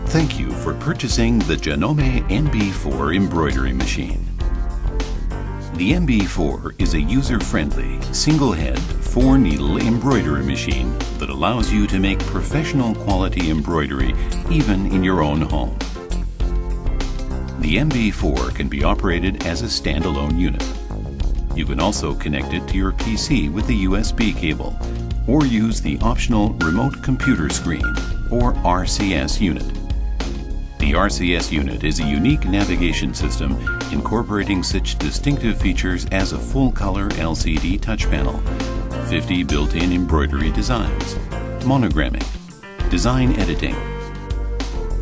Thank you for purchasing the Janome MB4 embroidery machine. The MB4 is a user-friendly, single-head, 4-needle embroidery machine that allows you to make professional quality embroidery even in your own home. The MB4 can be operated as a standalone unit. You can also connect it to your PC with a USB cable or use the optional Remote Computer Screen or RCS unit. The RCS unit is a unique navigation system incorporating such distinctive features as a full-color LCD touch panel, 50 built-in embroidery designs, monogramming, design editing,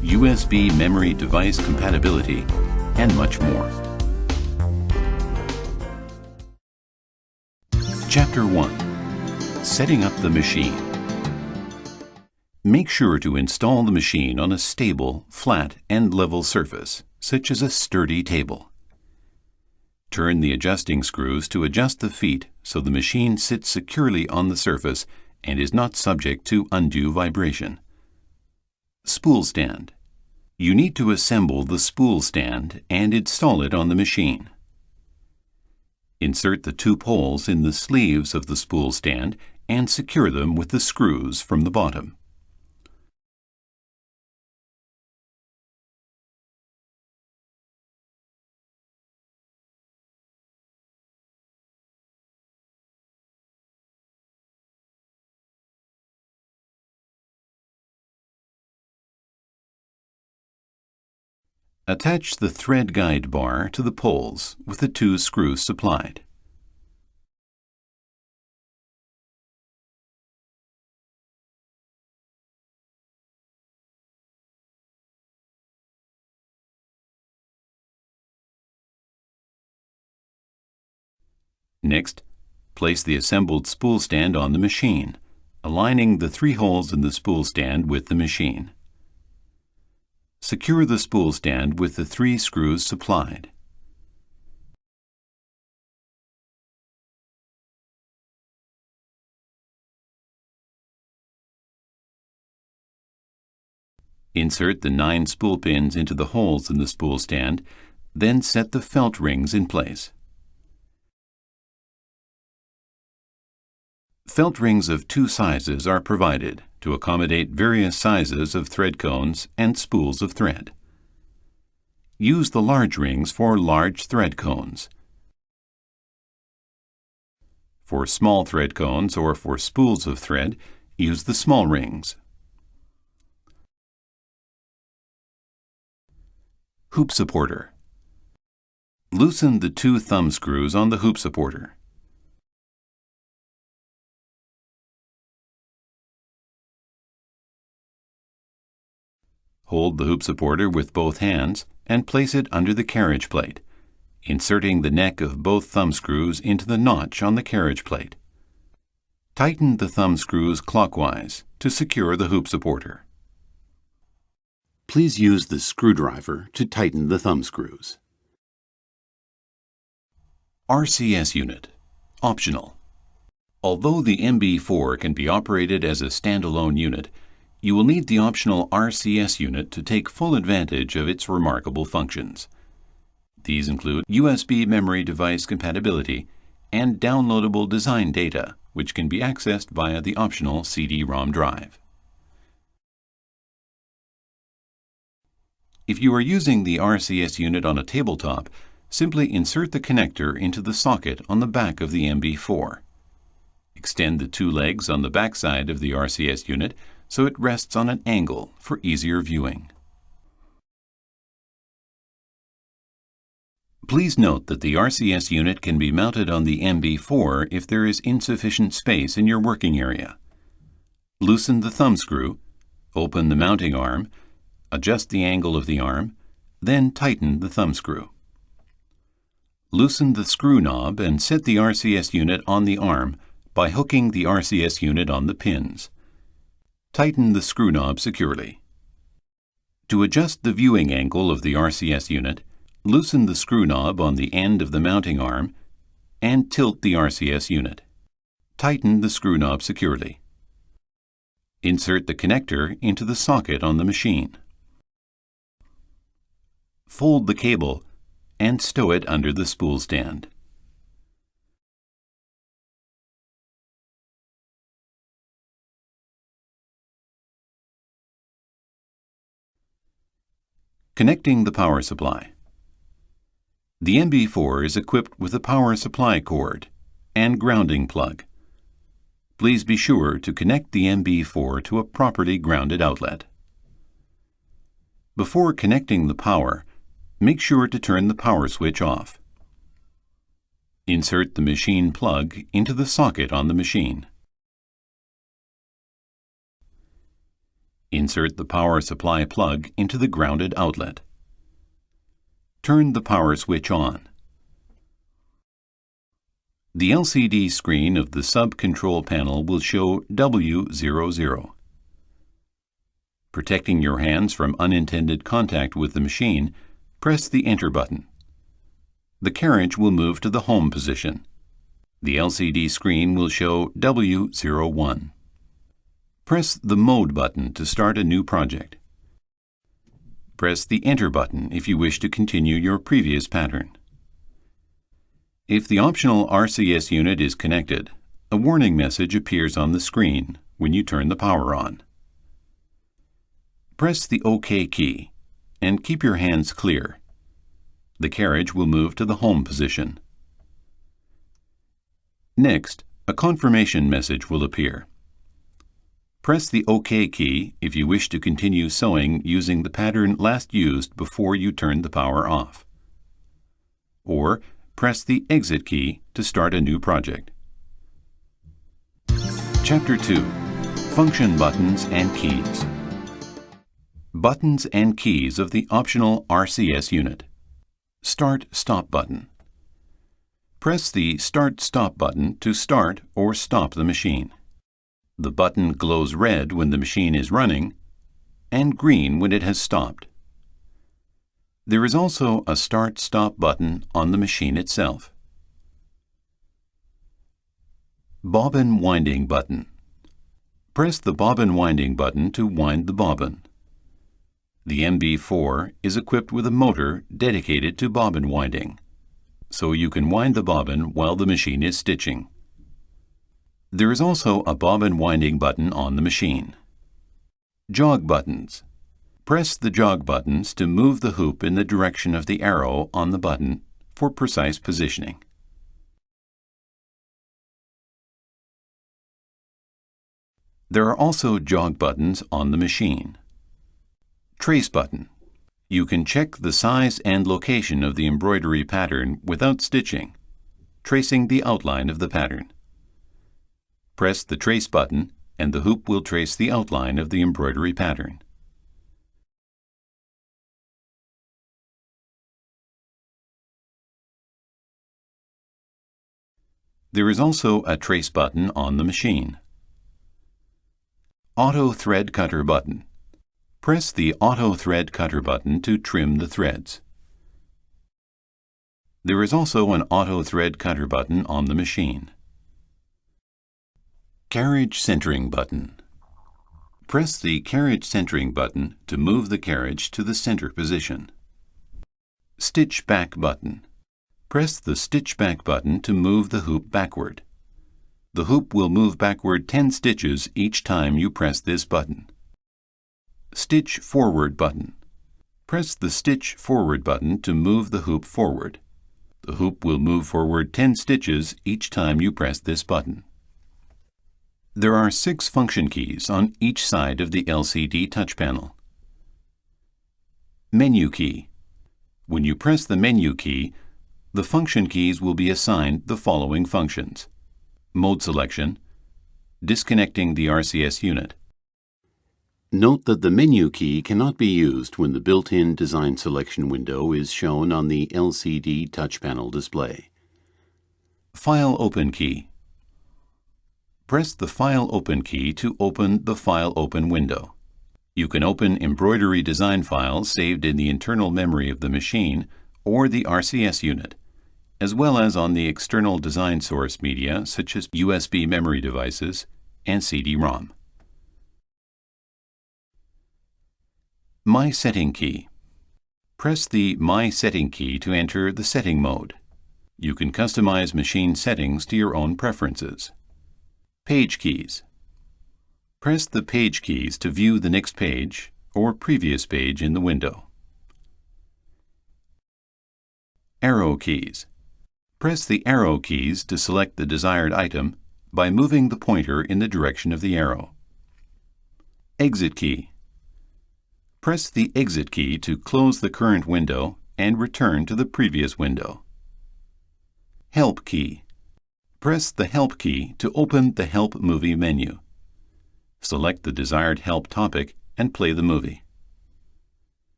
USB memory device compatibility, and much more. Chapter 1. Setting up the machine. Make sure to install the machine on a stable, flat, and level surface, such as a sturdy table. Turn the adjusting screws to adjust the feet so the machine sits securely on the surface and is not subject to undue vibration. Spool stand. You need to assemble the spool stand and install it on the machine. Insert the 2 poles in the sleeves of the spool stand and secure them with the screws from the bottom. Attach the thread guide bar to the poles with the 2 screws supplied. Next, place the assembled spool stand on the machine, aligning the 3 holes in the spool stand with the machine. Secure the spool stand with the 3 screws supplied. Insert the 9 spool pins into the holes in the spool stand, then set the felt rings in place. Felt rings of 2 sizes are provided to accommodate various sizes of thread cones and spools of thread. Use the large rings for large thread cones. For small thread cones or for spools of thread, use the small rings. Hoop supporter. Loosen the 2 thumb screws on the hoop supporter. Hold the hoop supporter with both hands and place it under the carriage plate, inserting the neck of both thumb screws into the notch on the carriage plate. Tighten the thumb screws clockwise to secure the hoop supporter. Please use the screwdriver to tighten the thumb screws. RCS unit. Optional. Although the MB4 can be operated as a standalone unit, you will need the optional RCS unit to take full advantage of its remarkable functions. These include USB memory device compatibility and downloadable design data, which can be accessed via the optional CD-ROM drive. If you are using the RCS unit on a tabletop, simply insert the connector into the socket on the back of the MB4. Extend the 2 legs on the back side of the RCS unit so it rests on an angle for easier viewing. Please note that the RCS unit can be mounted on the MB4 if there is insufficient space in your working area. Loosen the thumb screw, open the mounting arm, adjust the angle of the arm, then tighten the thumb screw. Loosen the screw knob and set the RCS unit on the arm by hooking the RCS unit on the pins. Tighten the screw knob securely. To adjust the viewing angle of the RCS unit, loosen the screw knob on the end of the mounting arm and tilt the RCS unit. Tighten the screw knob securely. Insert the connector into the socket on the machine. fold the cable, and stow it under the spool stand. Connecting the power supply. The MB4 is equipped with a power supply cord and grounding plug. Please be sure to connect the MB4 to a properly grounded outlet. Before connecting the power, make sure to turn the power switch off. Insert the machine plug into the socket on the machine. Insert the power supply plug into the grounded outlet. Turn the power switch on. The LCD screen of the sub-control panel will show W00. Protecting your hands from unintended contact with the machine, press the Enter button. The carriage will move to the home position. The LCD screen will show W01. Press the Mode button to start a new project. Press the Enter button if you wish to continue your previous pattern. If the optional RCS unit is connected, a warning message appears on the screen when you turn the power on. Press the OK key and keep your hands clear. The carriage will move to the home position. Next, a confirmation message will appear. Press the OK key if you wish to continue sewing using the pattern last used before you turned the power off. Or press the Exit key to start a new project. Chapter 2. Function buttons and keys. Buttons and keys of the optional RCS unit. Start-Stop button. Press the Start-Stop button to start or stop the machine. The button glows red when the machine is running and green when it has stopped. There is also a Start-Stop button on the machine itself. Bobbin Winding button. Press the bobbin winding button to wind the bobbin. The MB4 is equipped with a motor dedicated to bobbin winding, so you can wind the bobbin while the machine is stitching. There is also a bobbin winding button on the machine. Jog buttons. Press the jog buttons to move the hoop in the direction of the arrow on the button for precise positioning. There are also jog buttons on the machine. Trace button. You can check the size and location of the embroidery pattern without stitching, tracing the outline of the pattern. Press the Trace button and the hoop will trace the outline of the embroidery pattern. There is also a Trace button on the machine. Auto Thread Cutter button. Press the Auto Thread Cutter button to trim the threads. There is also an Auto Thread Cutter button on the machine. Carriage Centering button. Press the Carriage Centering button to move the carriage to the center position. Stitch Back button. Press the Stitch Back button to move the hoop backward. The hoop will move backward 10 stitches each time you press this button. Stitch Forward button. Press the Stitch Forward button to move the hoop forward. The hoop will move forward 10 stitches each time you press this button. There are 6 function keys on each side of the LCD touch panel. Menu key. When you press the menu key, the function keys will be assigned the following functions: mode selection, disconnecting the RCS unit. Note that the menu key cannot be used when the built-in design selection window is shown on the LCD touch panel display. File Open key. Press the File Open key to open the File Open window. You can open embroidery design files saved in the internal memory of the machine or the RCS unit, as well as on the external design source media such as USB memory devices and CD-ROM. My Setting key. Press the My Setting key to enter the setting mode. You can customize machine settings to your own preferences. Page keys. Press the page keys to view the next page or previous page in the window. Arrow keys. Press the arrow keys to select the desired item by moving the pointer in the direction of the arrow. Exit key. Press the Exit key to close the current window and return to the previous window. Help key. Press the Help key to open the Help Movie menu. Select the desired help topic and play the movie.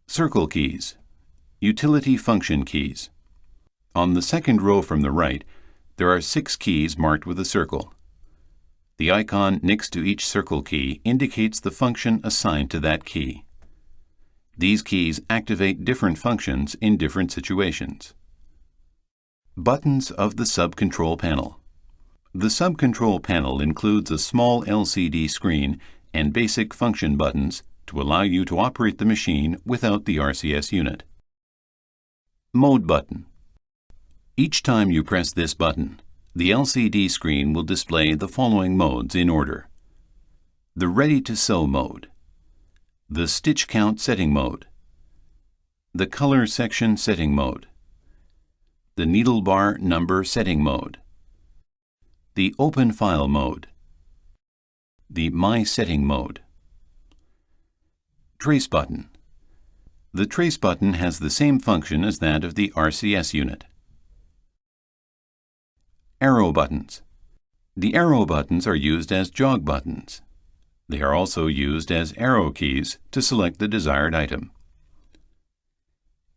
Circle keys. Utility function keys. On the second row from the right, there are 6 keys marked with a circle. The icon next to each circle key indicates the function assigned to that key. These keys activate different functions in different situations. Buttons of the sub-control panel. The sub-control panel includes a small LCD screen and basic function buttons to allow you to operate the machine without the RCS unit. Mode button. Each time you press this button, the LCD screen will display the following modes in order: the Ready to Sew mode, the Stitch Count setting mode, the Color Section setting mode, the Needle Bar Number setting mode, the Open File mode, the My Setting mode. Trace button. The Trace button has the same function as that of the RCS unit. Arrow buttons. The arrow buttons are used as jog buttons. They are also used as arrow keys to select the desired item.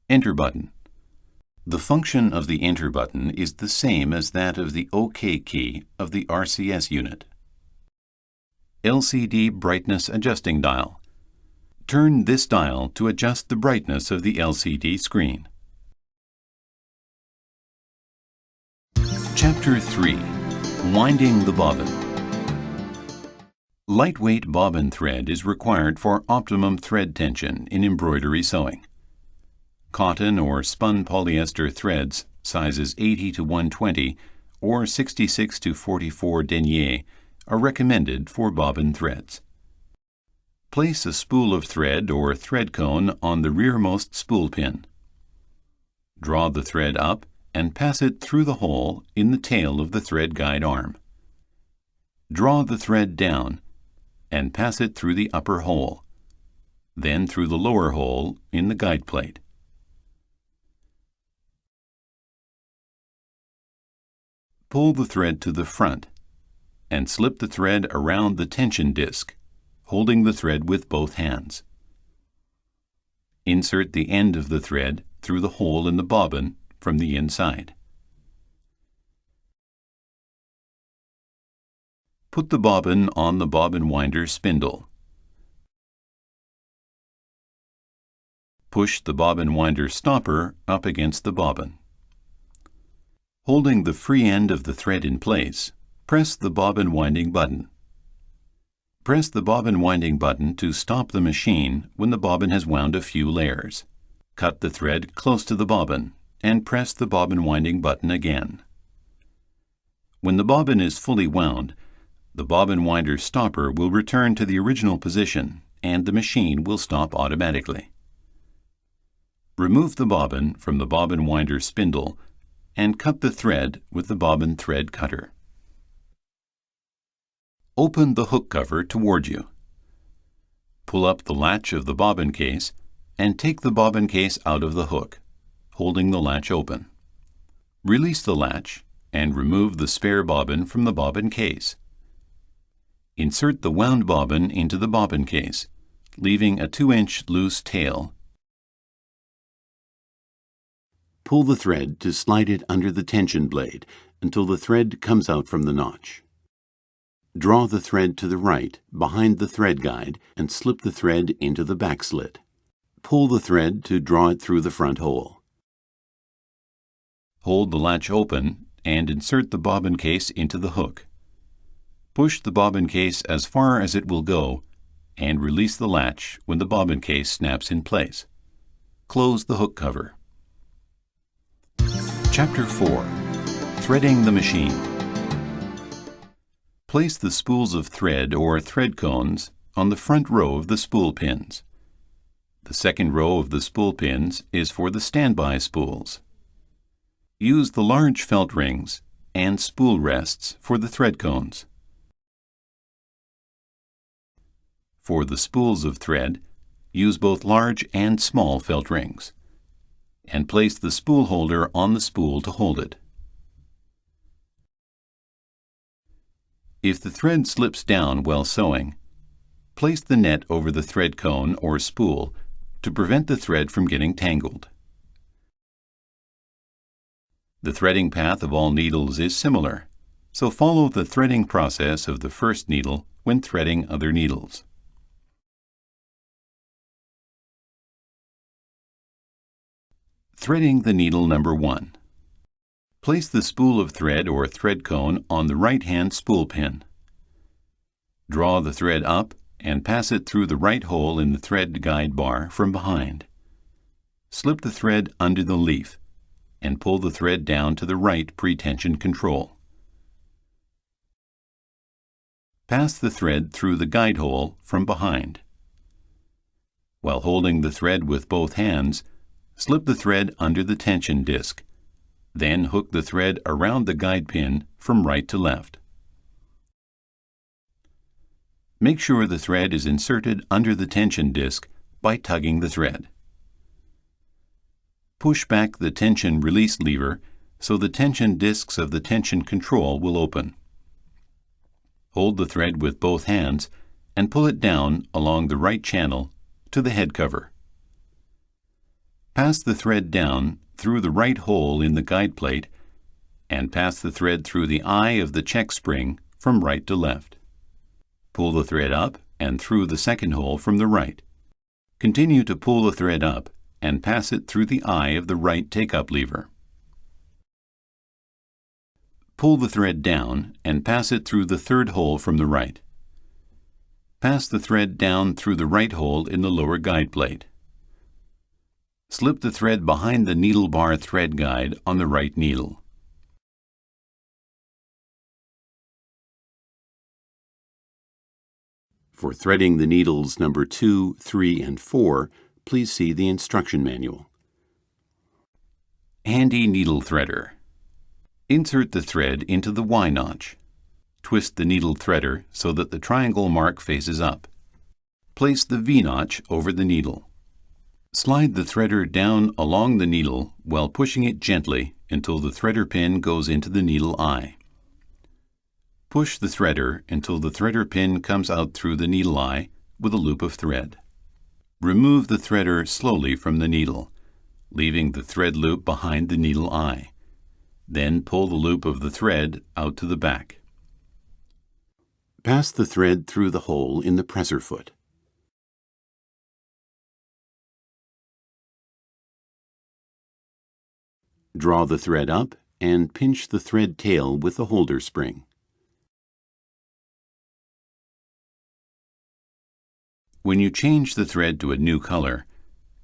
Enter button. The function of the Enter button is the same as that of the OK key of the RCS unit. LCD brightness adjusting dial. Turn this dial to adjust the brightness of the LCD screen. Chapter 3. Winding the bobbin. Lightweight bobbin thread is required for optimum thread tension in embroidery sewing. Cotton or spun polyester threads sizes 80 to 120 or 66 to 44 denier are recommended for bobbin threads. Place a spool of thread or thread cone on the rearmost spool pin. Draw the thread up and pass it through the hole in the tail of the thread guide arm. Draw the thread down and pass it through the upper hole, then through the lower hole in the guide plate. Pull the thread to the front and slip the thread around the tension disc, holding the thread with both hands. Insert the end of the thread through the hole in the bobbin from the inside. Put the bobbin on the bobbin winder spindle. Push the bobbin winder stopper up against the bobbin. Holding the free end of the thread in place, press the bobbin winding button. Press the bobbin winding button to stop the machine when the bobbin has wound a few layers. Cut the thread close to the bobbin and press the bobbin winding button again. When the bobbin is fully wound, the bobbin winder stopper will return to the original position and the machine will stop automatically. Remove the bobbin from the bobbin winder spindle and cut the thread with the bobbin thread cutter. Open the hook cover toward you. Pull up the latch of the bobbin case and take the bobbin case out of the hook, holding the latch open. Release the latch and remove the spare bobbin from the bobbin case. Insert the wound bobbin into the bobbin case, leaving a 2-inch loose tail. Pull the thread to slide it under the tension blade until the thread comes out from the notch. Draw the thread to the right behind the thread guide and slip the thread into the back slit. Pull the thread to draw it through the front hole. Hold the latch open and insert the bobbin case into the hook. Push the bobbin case as far as it will go and release the latch when the bobbin case snaps in place. Close the hook cover. Chapter 4. Threading the machine. Place the spools of thread or thread cones on the front row of the spool pins. The second row of the spool pins is for the standby spools. Use the large felt rings and spool rests for the thread cones. For the spools of thread, use both large and small felt rings, and place the spool holder on the spool to hold it. If the thread slips down while sewing, place the net over the thread cone or spool to prevent the thread from getting tangled. The threading path of all needles is similar, so follow the threading process of the first needle when threading other needles. Threading the needle number 1. Place the spool of thread or thread cone on the right-hand spool pin. Draw the thread up and pass it through the right hole in the thread guide bar from behind. Slip the thread under the leaf and pull the thread down to the right pre-tension control. Pass the thread through the guide hole from behind. While holding the thread with both hands, slip the thread under the tension disc. Then hook the thread around the guide pin from right to left. Make sure the thread is inserted under the tension disc by tugging the thread. Push back the tension release lever so the tension discs of the tension control will open. Hold the thread with both hands and pull it down along the right channel to the head cover. Pass the thread down through the right hole in the guide plate and pass the thread through the eye of the check spring from right to left. Pull the thread up and through the second hole from the right. Continue to pull the thread up and pass it through the eye of the right take-up lever. Pull the thread down and pass it through the third hole from the right. Pass the thread down through the right hole in the lower guide plate. Slip the thread behind the needle bar thread guide on the right needle. For threading the needles number 2, 3, and 4, please see the instruction manual. Handy needle threader. Insert the thread into the Y notch. Twist the needle threader so that the triangle mark faces up. Place the V notch over the needle. Slide the threader down along the needle while pushing it gently until the threader pin goes into the needle eye. Push the threader until the threader pin comes out through the needle eye with a loop of thread. Remove the threader slowly from the needle, leaving the thread loop behind the needle eye. Then pull the loop of the thread out to the back. Pass the thread through the hole in the presser foot. Draw the thread up and pinch the thread tail with the holder spring. When you change the thread to a new color,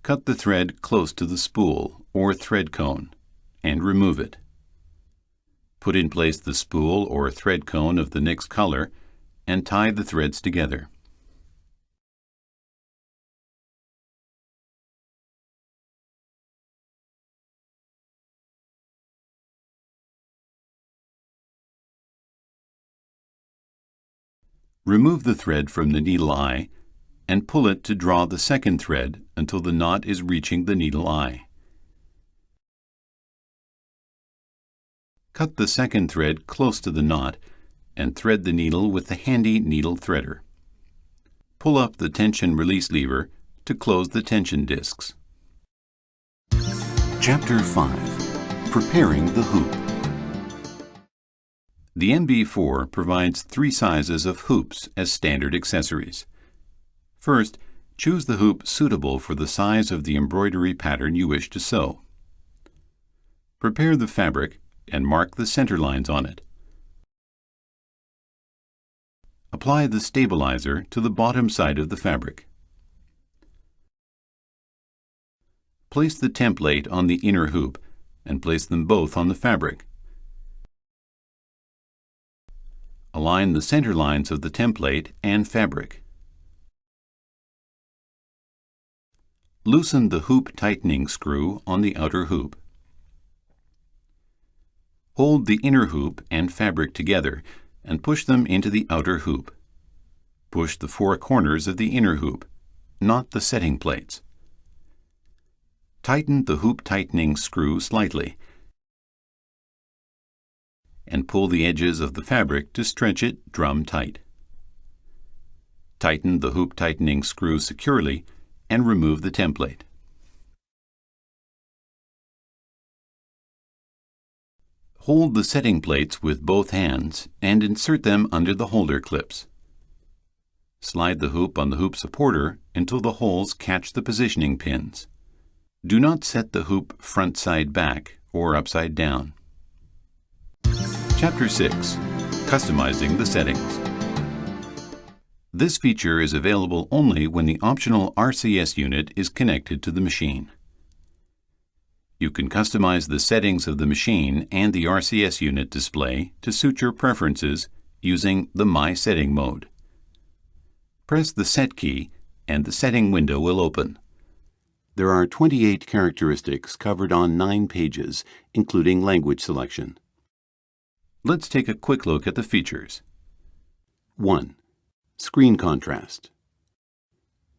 cut the thread close to the spool or thread cone and remove it. Put in place the spool or thread cone of the next color and tie the threads together. Remove the thread from the needle eye and pull it to draw the second thread until the knot is reaching the needle eye. Cut the second thread close to the knot and thread the needle with the handy needle threader. Pull up the tension release lever to close the tension discs. Chapter 5. Preparing the hoop. The MB4 provides 3 sizes of hoops as standard accessories. First, choose the hoop suitable for the size of the embroidery pattern you wish to sew. Prepare the fabric and mark the center lines on it. Apply the stabilizer to the bottom side of the fabric. Place the template on the inner hoop and place them both on the fabric. Align the center lines of the template and fabric. Loosen the hoop tightening screw on the outer hoop. Hold the inner hoop and fabric together and push them into the outer hoop. Push the four corners of the inner hoop, not the setting plates. Tighten the hoop tightening screw slightly and pull the edges of the fabric to stretch it drum tight. Tighten the hoop tightening screw securely and remove the template. Hold the setting plates with both hands and insert them under the holder clips. Slide the hoop on the hoop supporter until the holes catch the positioning pins. Do not set the hoop front side back or upside down. Chapter 6. Customizing the settings. This feature is available only when the optional RCS unit is connected to the machine. You can customize the settings of the machine and the RCS unit display to suit your preferences using the My Setting mode. Press the Set key and the setting window will open. There are 28 characteristics covered on 9 pages, including language selection. Let's take a quick look at the features. 1. Screen contrast.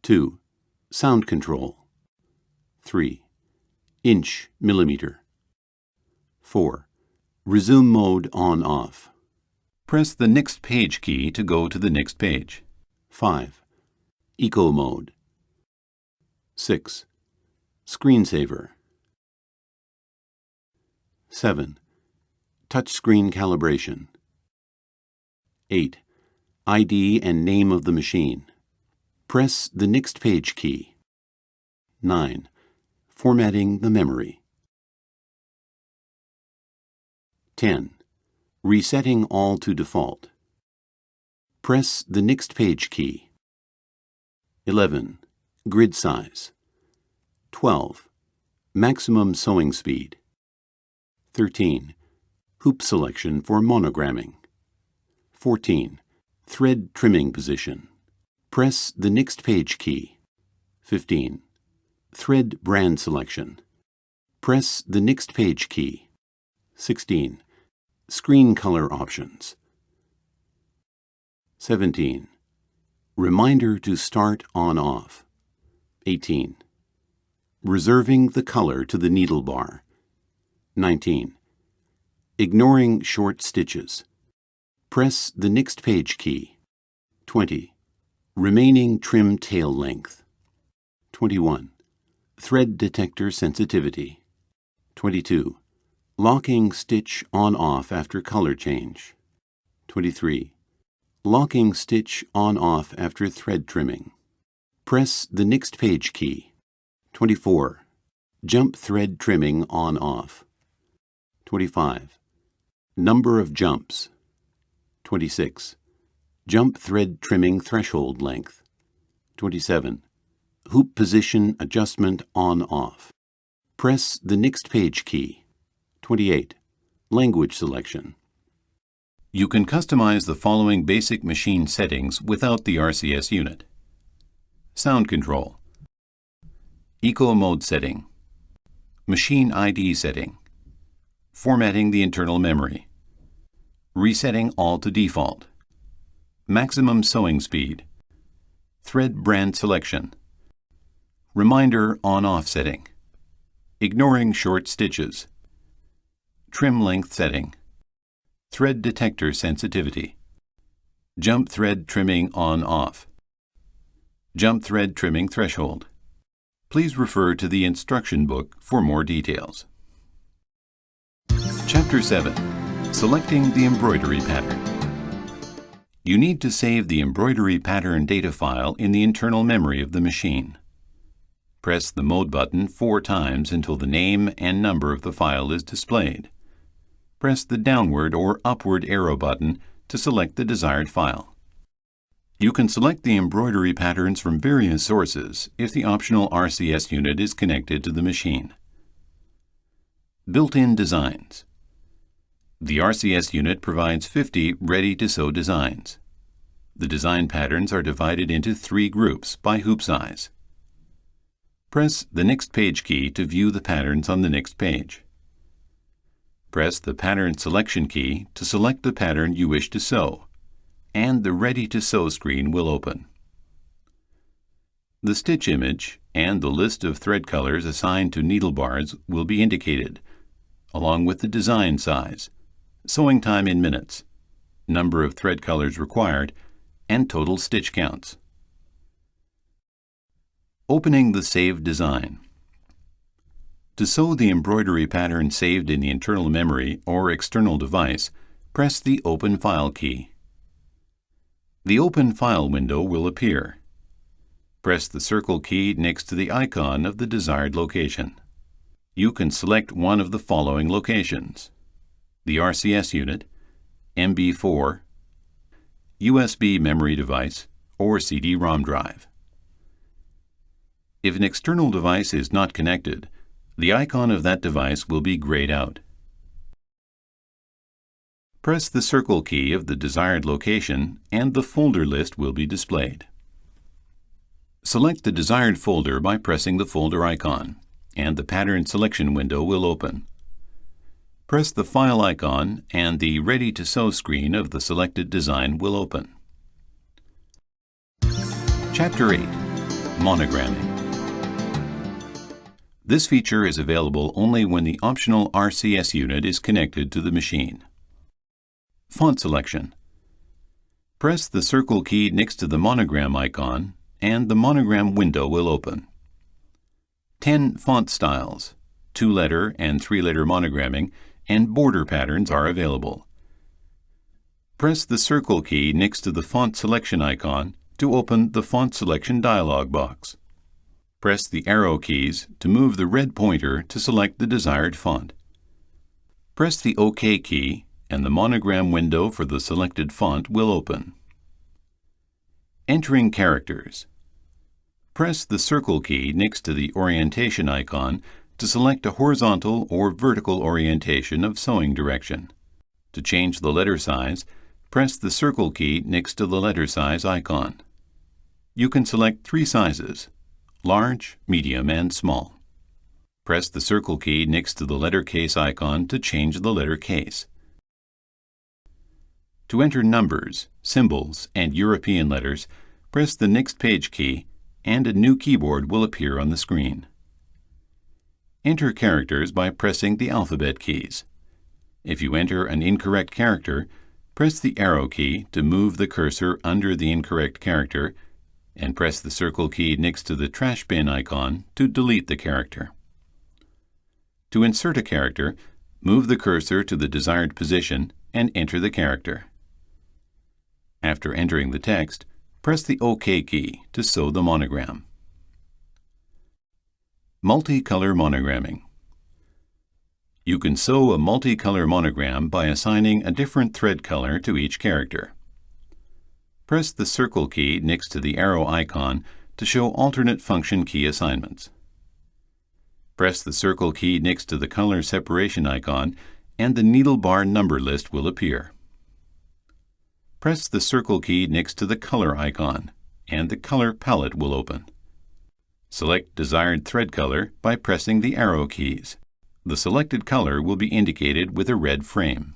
2. Sound control. 3. Inch, millimeter. 4. Resume mode on-off. Press the Next Page key to go to the next page. 5. Eco mode. 6. Screensaver. 7. Touchscreen calibration. 8. ID and name of the machine. Press the Next Page key. 9. Formatting the memory. 10. Resetting all to default. Press the Next Page key. 11. Grid size. 12. Maximum sewing speed. 13. Hoop selection for monogramming. 14. Thread trimming position. Press the Next Page key. 15. Thread brand selection. Press the Next Page key. 16. Screen color options. 17. Reminder to start on-off. 18. Reserving the color to the needle bar. 19. Ignoring short stitches. Press the Next Page key. 20. Remaining trim tail length. 21. Thread detector sensitivity. 22. Locking stitch on-off after color change. 23. Locking stitch on-off after thread trimming. Press the Next Page key. 24. Jump thread trimming on-off. 25. Number of jumps. 26. Jump thread trimming threshold length. 27. Hoop position adjustment on-off. Press the Next Page key. 28. Language selection. You can customize the following basic machine settings without the RCS unit. Sound control. Eco mode setting. Machine ID setting. Formatting the internal memory. Resetting all to default. Maximum sewing speed. Thread brand selection. Reminder on-off setting. Ignoring short stitches. Trim length setting. Thread detector sensitivity. Jump thread trimming on-off. Jump thread trimming threshold. Please refer to the instruction book for more details. Chapter 7. Selecting the embroidery pattern. You need to save the embroidery pattern data file in the internal memory of the machine. Press the Mode button 4 times until the name and number of the file is displayed. Press the downward or upward arrow button to select the desired file. You can select the embroidery patterns from various sources if the optional RCS unit is connected to the machine. Built-in designs. The RCS unit provides 50 ready-to-sew designs. The design patterns are divided into 3 groups by hoop size. Press the Next Page key to view the patterns on the next page. Press the Pattern Selection key to select the pattern you wish to sew, and the Ready to Sew screen will open. The stitch image and the list of thread colors assigned to needle bars will be indicated, along with the design size, sewing time in minutes, number of thread colors required, and total stitch counts. Opening the saved design. To sew the embroidery pattern saved in the internal memory or external device, press the Open File key. The Open File window will appear. Press the circle key next to the icon of the desired location. You can select one of the following locations: the RCS unit, MB4, USB memory device, or CD-ROM drive. If an external device is not connected, the icon of that device will be grayed out. Press the circle key of the desired location and the folder list will be displayed. Select the desired folder by pressing the folder icon, and the pattern selection window will open. Press the File icon and the Ready to Sew screen of the selected design will open. Chapter 8. Monogramming. This feature is available only when the optional RCS unit is connected to the machine. Font selection. Press the circle key next to the monogram icon and the monogram window will open. 10 font styles, 2-letter and 3-letter monogramming, and border patterns are available. Press the circle key next to the font selection icon to open the font selection dialog box. Press the arrow keys to move the red pointer to select the desired font. Press the OK key and the monogram window for the selected font will open. Entering characters. Press the circle key next to the orientation icon to select a horizontal or vertical orientation of sewing direction. To change the letter size, press the circle key next to the letter size icon. You can select 3 sizes: large, medium, and small. Press the circle key next to the letter case icon to change the letter case. To enter numbers, symbols, and European letters, press the Next Page key and a new keyboard will appear on the screen. Enter characters by pressing the alphabet keys. If you enter an incorrect character, press the arrow key to move the cursor under the incorrect character and press the circle key next to the trash bin icon to delete the character. To insert a character, move the cursor to the desired position and enter the character. After entering the text, press the OK key to sew the monogram. Multicolor monogramming. You can sew a multicolor monogram by assigning a different thread color to each character. Press the circle key next to the arrow icon to show alternate function key assignments. Press the circle key next to the color separation icon and the needle bar number list will appear. Press the circle key next to the color icon and the color palette will open. Select desired thread color by pressing the arrow keys. The selected color will be indicated with a red frame.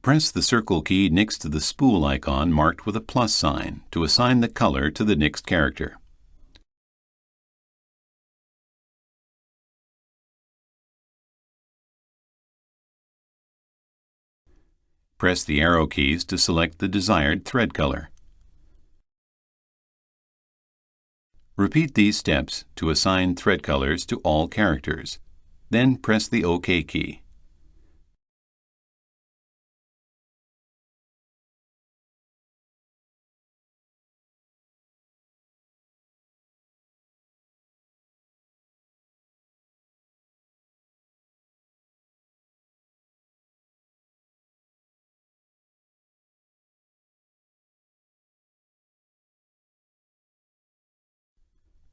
Press the circle key next to the spool icon marked with a plus sign to assign the color to the next character. Press the arrow keys to select the desired thread color. Repeat these steps to assign thread colors to all characters. Then press the OK key.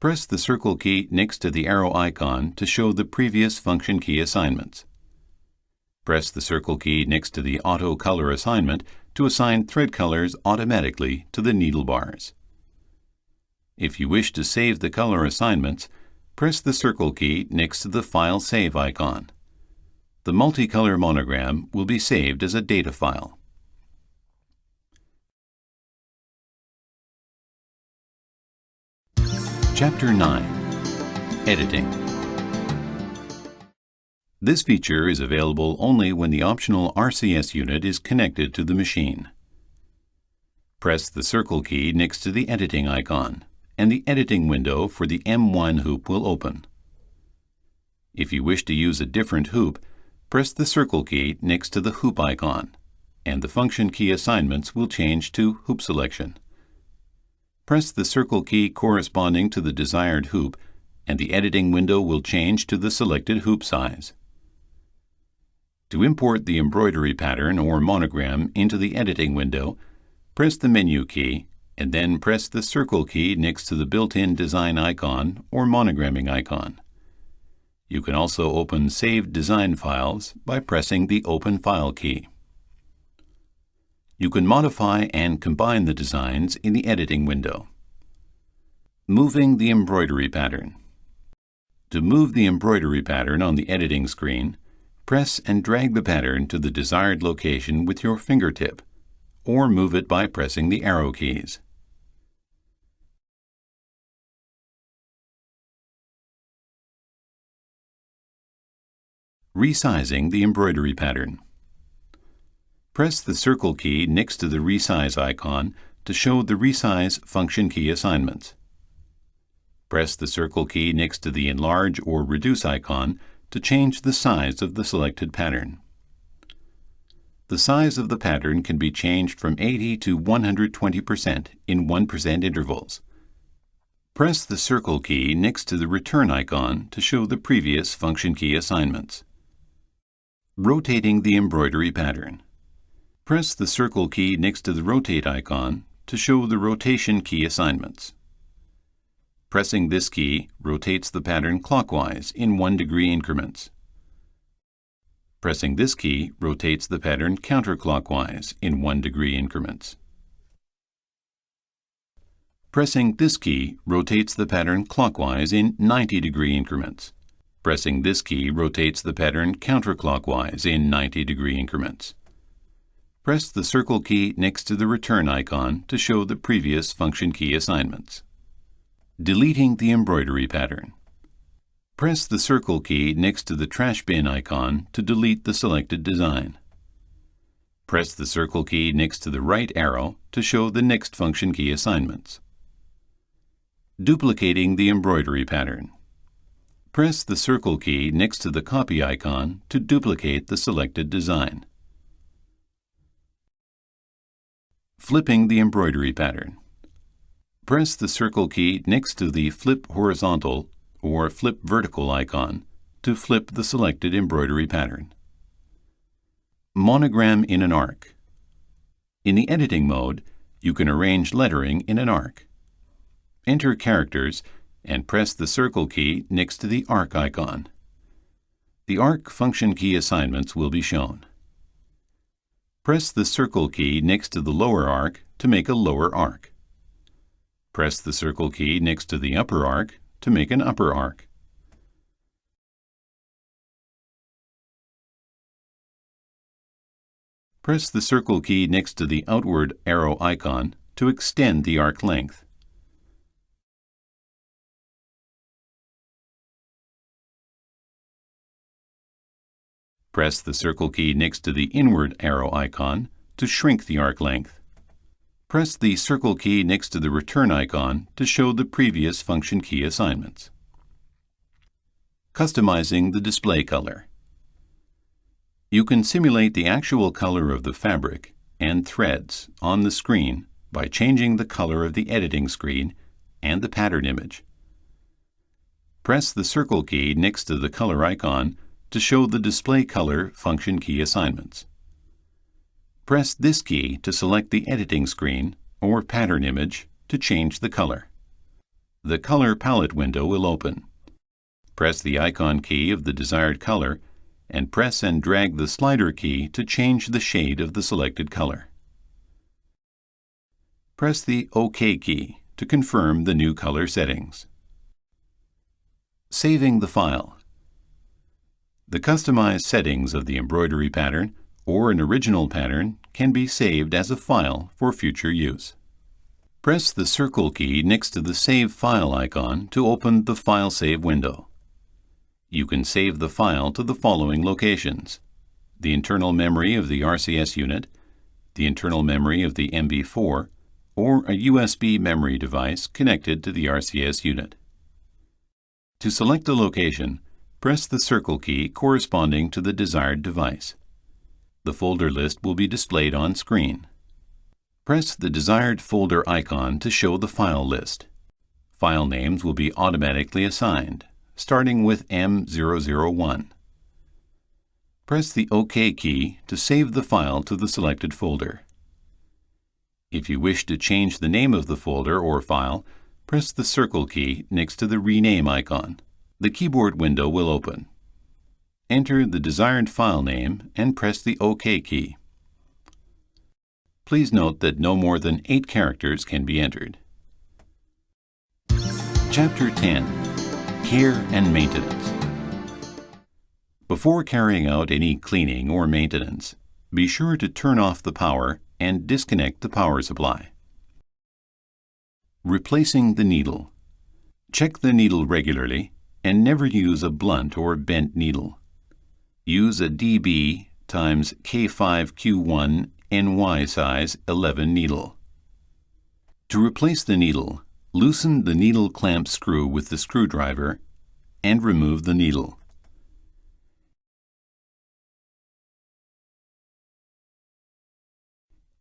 Press the circle key next to the arrow icon to show the previous function key assignments. Press the circle key next to the Auto Color assignment to assign thread colors automatically to the needle bars. If you wish to save the color assignments, press the circle key next to the File Save icon. The multicolor monogram will be saved as a data file. Chapter 9. Editing. This feature is available only when the optional RCS unit is connected to the machine. Press the circle key next to the editing icon, and the editing window for the M1 hoop will open. If you wish to use a different hoop, press the circle key next to the hoop icon, and the function key assignments will change to hoop selection. Press the circle key corresponding to the desired hoop, and the editing window will change to the selected hoop size. To import the embroidery pattern or monogram into the editing window, press the menu key and then press the circle key next to the built-in design icon or monogramming icon. You can also open saved design files by pressing the Open File key. You can modify and combine the designs in the editing window. Moving the embroidery pattern. To move the embroidery pattern on the editing screen, press and drag the pattern to the desired location with your fingertip, or move it by pressing the arrow keys. Resizing the embroidery pattern. Press the circle key next to the resize icon to show the resize function key assignments. Press the circle key next to the enlarge or reduce icon to change the size of the selected pattern. The size of the pattern can be changed from 80 to 120% in 1% intervals. Press the circle key next to the return icon to show the previous function key assignments. Rotating the embroidery pattern. Press the circle key next to the rotate icon to show the rotation key assignments. Pressing this key rotates the pattern clockwise in 1-degree increments. Pressing this key rotates the pattern counterclockwise in 1-degree increments. Pressing this key rotates the pattern clockwise in 90-degree increments. Pressing this key rotates the pattern counterclockwise in 90-degree increments. Press the circle key next to the return icon to show the previous function key assignments. Deleting the embroidery pattern. Press the circle key next to the trash bin icon to delete the selected design. Press the circle key next to the right arrow to show the next function key assignments. Duplicating the embroidery pattern. Press the circle key next to the copy icon to duplicate the selected design. Flipping the embroidery pattern. Press the circle key next to the Flip Horizontal or Flip Vertical icon to flip the selected embroidery pattern. Monogram in an arc. In the editing mode, you can arrange lettering in an arc. Enter characters and press the circle key next to the arc icon. The arc function key assignments will be shown. Press the circle key next to the lower arc to make a lower arc. Press the circle key next to the upper arc to make an upper arc. Press the circle key next to the outward arrow icon to extend the arc length. Press the circle key next to the inward arrow icon to shrink the arc length. Press the circle key next to the return icon to show the previous function key assignments. Customizing the display color. You can simulate the actual color of the fabric and threads on the screen by changing the color of the editing screen and the pattern image. Press the circle key next to the color icon to show the display color function key assignments. Press this key to select the editing screen or pattern image to change the color. the Color Palette window will open. Press the icon key of the desired color and press and drag the slider key to change the shade of the selected color. Press the OK key to confirm the new color settings. Saving the file. The customized settings of the embroidery pattern or an original pattern can be saved as a file for future use. Press the circle key next to the Save File icon to open the File Save window. You can save the file to the following locations: the internal memory of the RCS unit, the internal memory of the MB4, or a USB memory device connected to the RCS unit. To select a location, press the circle key corresponding to the desired device. The folder list will be displayed on screen. Press the desired folder icon to show the file list. File names will be automatically assigned, starting with M001. Press the OK key to save the file to the selected folder. If you wish to change the name of the folder or file, press the circle key next to the Rename icon. The keyboard window will open. Enter the desired file name and press the OK key. Please note that no more than 8 characters can be entered. Chapter 10. Care and Maintenance. Before carrying out any cleaning or maintenance, be sure to turn off the power and disconnect the power supply. Replacing the needle. Check the needle regularly and never use a blunt or bent needle. Use a DB x K5Q1 NY size 11 needle. To replace the needle, loosen the needle clamp screw with the screwdriver and remove the needle.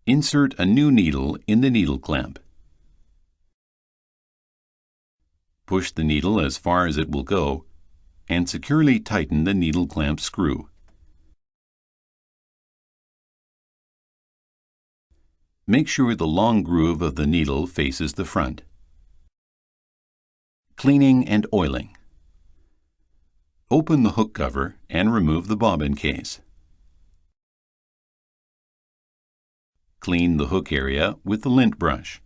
Insert a new needle in the needle clamp. Push the needle as far as it will go and securely tighten the needle clamp screw. Make sure the long groove of the needle faces the front. Cleaning and oiling. Open the hook cover and remove the bobbin case. Clean the hook area with the lint brush.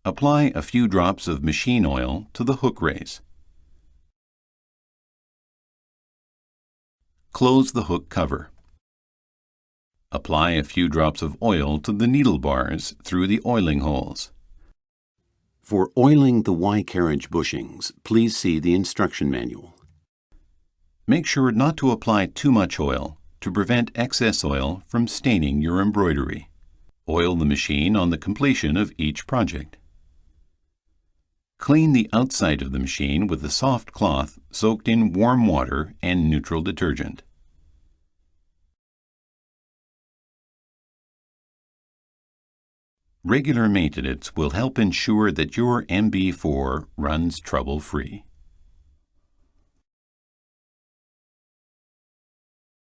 Apply a few drops of machine oil to the hook race. Close the hook cover. Apply a few drops of oil to the needle bars through the oiling holes. For oiling the Y-carriage bushings, please see the instruction manual. Make sure not to apply too much oil to prevent excess oil from staining your embroidery. Oil the machine on the completion of each project. Clean the outside of the machine with a soft cloth soaked in warm water and neutral detergent. Regular maintenance will help ensure that your MB4 runs trouble-free.